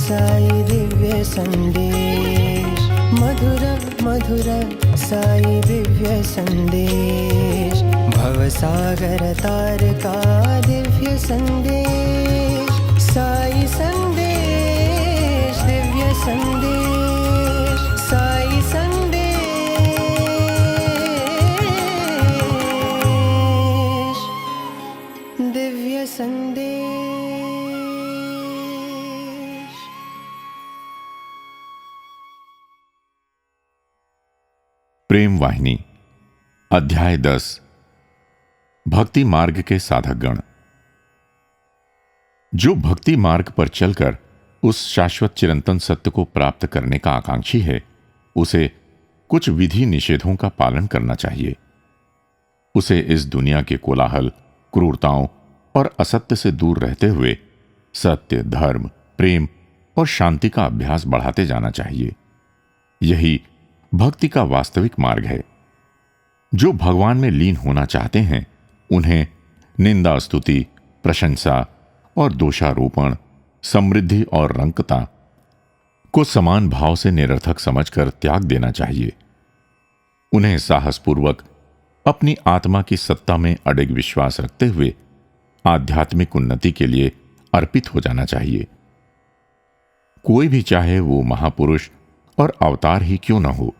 साई दिव्य संदेश, मधुर मधुर साई दिव्य संदेश, भवसागर तार का दिव्य संदेश, साई संदेश दिव्य संदेश, साई संदेश दिव्य संदेश। प्रेम वाहिनी अध्याय 10 भक्ति मार्ग के साधकगण। जो भक्ति मार्ग पर चलकर उस शाश्वत चिरंतन सत्य को प्राप्त करने का आकांक्षी है, उसे कुछ विधि निषेधों का पालन करना चाहिए। उसे इस दुनिया के कोलाहल, क्रूरताओं और असत्य से दूर रहते हुए सत्य, धर्म, प्रेम और शांति का अभ्यास बढ़ाते जाना चाहिए। यही भक्ति का वास्तविक मार्ग है। जो भगवान में लीन होना चाहते हैं, उन्हें निंदा, स्तुति, प्रशंसा और दोषारोपण, समृद्धि और रंकता को समान भाव से निरर्थक समझकर त्याग देना चाहिए। उन्हें साहसपूर्वक अपनी आत्मा की सत्ता में अडिग विश्वास रखते हुए आध्यात्मिक उन्नति के लिए अर्पित हो जाना चाहिए। कोई भी, चाहे वो महापुरुष और अवतार ही क्यों न हो,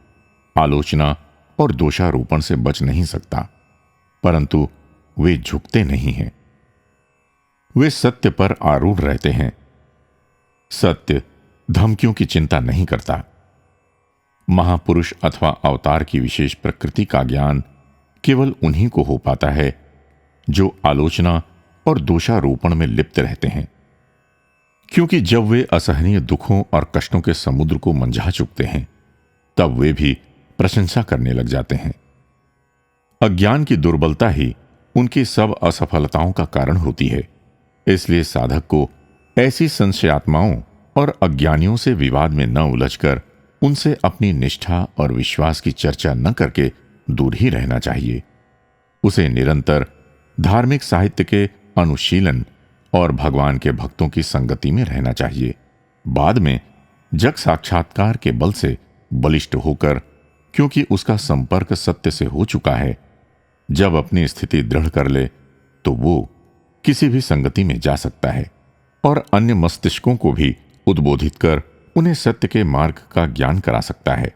आलोचना और दोषारोपण से बच नहीं सकता, परंतु वे झुकते नहीं हैं। वे सत्य पर आरूढ़ रहते हैं। सत्य धमकियों की चिंता नहीं करता। महापुरुष अथवा अवतार की विशेष प्रकृति का ज्ञान केवल उन्हीं को हो पाता है जो आलोचना और दोषारोपण में लिप्त रहते हैं, क्योंकि जब वे असहनीय दुखों और कष्टों के समुद्र को मंझा चुकते हैं, तब वे भी प्रशंसा करने लग जाते हैं। अज्ञान की दुर्बलता ही उनकी सब असफलताओं का कारण होती है। इसलिए साधक को ऐसी संशयात्माओं और अज्ञानियों से विवाद में न उलझकर उनसे अपनी निष्ठा और विश्वास की चर्चा न करके दूर ही रहना चाहिए। उसे निरंतर धार्मिक साहित्य के अनुशीलन और भगवान के भक्तों की संगति में रहना चाहिए। बाद में जग साक्षात्कार के बल से बलिष्ठ होकर, क्योंकि उसका संपर्क सत्य से हो चुका है, जब अपनी स्थिति दृढ़ कर ले तो वो किसी भी संगति में जा सकता है और अन्य मस्तिष्कों को भी उद्बोधित कर उन्हें सत्य के मार्ग का ज्ञान करा सकता है,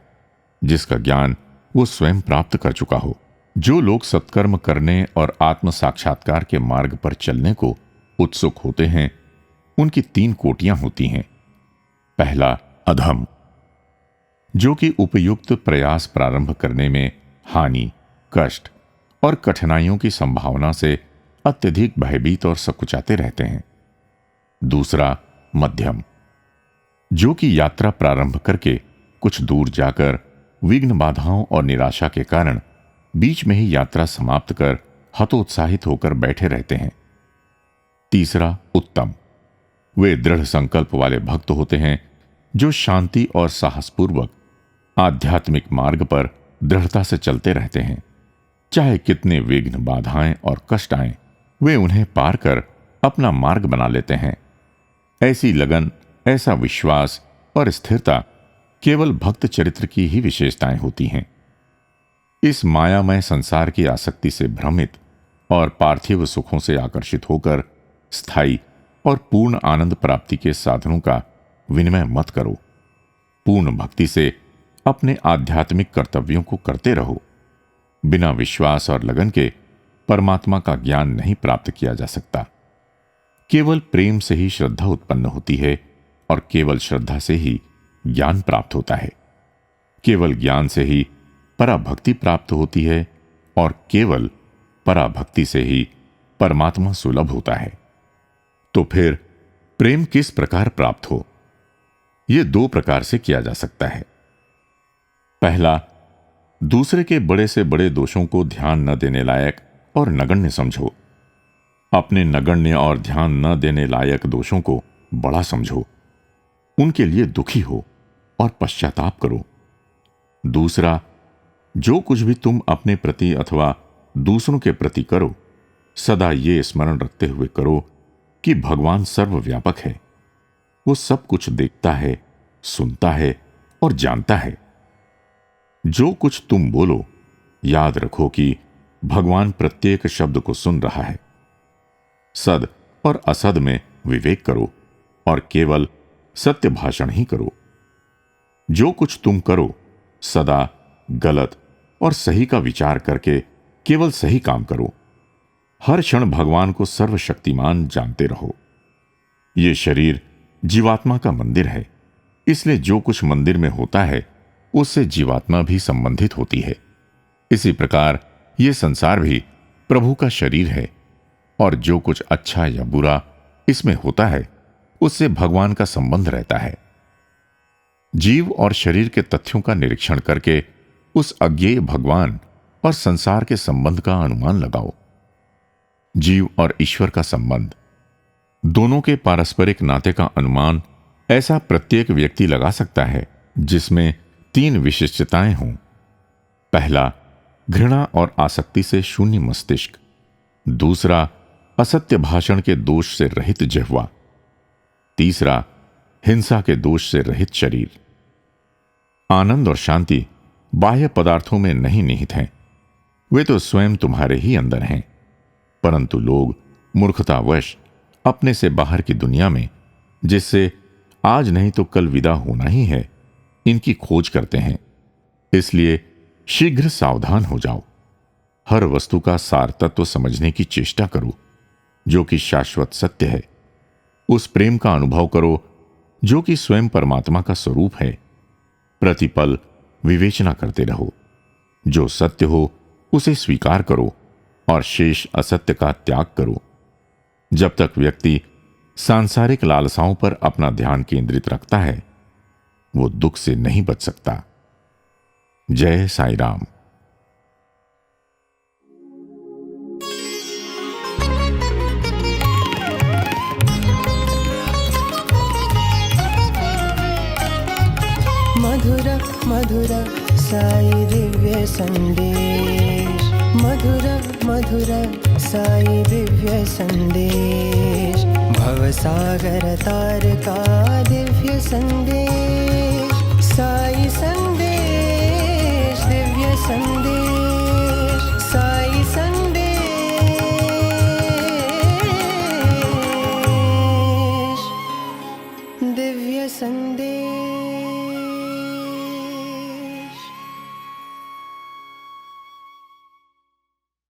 जिसका ज्ञान वो स्वयं प्राप्त कर चुका हो। जो लोग सत्कर्म करने और आत्म साक्षात्कार के मार्ग पर चलने को उत्सुक होते हैं, उनकी 3 कोटियां होती हैं। पहला, अधम, जो कि उपयुक्त प्रयास प्रारंभ करने में हानि, कष्ट और कठिनाइयों की संभावना से अत्यधिक भयभीत और सकुचाते रहते हैं। दूसरा, मध्यम, जो कि यात्रा प्रारंभ करके कुछ दूर जाकर विघ्न, बाधाओं और निराशा के कारण बीच में ही यात्रा समाप्त कर हतोत्साहित होकर बैठे रहते हैं। तीसरा, उत्तम, वे दृढ़ संकल्प वाले भक्त होते हैं जो शांति और साहसपूर्वक आध्यात्मिक मार्ग पर दृढ़ता से चलते रहते हैं। चाहे कितने विघ्न, बाधाएं और कष्ट आएं, वे उन्हें पार कर अपना मार्ग बना लेते हैं। ऐसी लगन, ऐसा विश्वास और स्थिरता केवल भक्त चरित्र की ही विशेषताएं होती हैं। इस मायामय संसार की आसक्ति से भ्रमित और पार्थिव सुखों से आकर्षित होकर स्थायी और पूर्ण आनंद प्राप्ति के साधनों का विनिमय मत करो। पूर्ण भक्ति से अपने आध्यात्मिक कर्तव्यों को करते रहो। बिना विश्वास और लगन के परमात्मा का ज्ञान नहीं प्राप्त किया जा सकता। केवल प्रेम से ही श्रद्धा उत्पन्न होती है और केवल श्रद्धा से ही ज्ञान प्राप्त होता है। केवल ज्ञान से ही पराभक्ति प्राप्त होती है और केवल पराभक्ति से ही परमात्मा सुलभ होता है। तो फिर प्रेम किस प्रकार प्राप्त हो? यह 2 प्रकार से किया जा सकता है। पहला, दूसरे के बड़े से बड़े दोषों को ध्यान न देने लायक और नगण्य समझो। अपने नगण्य और ध्यान न देने लायक दोषों को बड़ा समझो, उनके लिए दुखी हो और पश्चाताप करो। दूसरा, जो कुछ भी तुम अपने प्रति अथवा दूसरों के प्रति करो, सदा ये स्मरण रखते हुए करो कि भगवान सर्वव्यापक है। वो सब कुछ देखता है, सुनता है और जानता है। जो कुछ तुम बोलो, याद रखो कि भगवान प्रत्येक शब्द को सुन रहा है। सद और असद में विवेक करो और केवल सत्य भाषण ही करो। जो कुछ तुम करो, सदा गलत और सही का विचार करके केवल सही काम करो। हर क्षण भगवान को सर्वशक्तिमान जानते रहो। ये शरीर जीवात्मा का मंदिर है, इसलिए जो कुछ मंदिर में होता है उससे जीवात्मा भी संबंधित होती है। इसी प्रकार ये संसार भी प्रभु का शरीर है और जो कुछ अच्छा या बुरा इसमें होता है उससे भगवान का संबंध रहता है। जीव और शरीर के तथ्यों का निरीक्षण करके उस अज्ञेय भगवान और संसार के संबंध का अनुमान लगाओ। जीव और ईश्वर का संबंध, दोनों के पारस्परिक नाते का अनुमान ऐसा प्रत्येक व्यक्ति लगा सकता है जिसमें 3 विशिष्टताएं हों। पहला, घृणा और आसक्ति से शून्य मस्तिष्क। दूसरा, असत्य भाषण के दोष से रहित जिह्वा। तीसरा, हिंसा के दोष से रहित शरीर। आनंद और शांति बाह्य पदार्थों में नहीं निहित हैं, वे तो स्वयं तुम्हारे ही अंदर हैं, परंतु लोग मूर्खतावश अपने से बाहर की दुनिया में, जिससे आज नहीं तो कल विदा होना ही है, इनकी खोज करते हैं। इसलिए शीघ्र सावधान हो जाओ। हर वस्तु का सार तत्व समझने की चेष्टा करो जो कि शाश्वत सत्य है। उस प्रेम का अनुभव करो जो कि स्वयं परमात्मा का स्वरूप है। प्रतिपल विवेचना करते रहो। जो सत्य हो उसे स्वीकार करो और शेष असत्य का त्याग करो। जब तक व्यक्ति सांसारिक लालसाओं पर अपना ध्यान केंद्रित रखता है, वो दुख से नहीं बच सकता। जय साईं राम। मधुर मधुर साई दिव्य संदेश। मधुर मधुर साई दिव्य संदेश। भवसागर तार का दिव्य संदेश। साई संदेश दिव्य संदेश।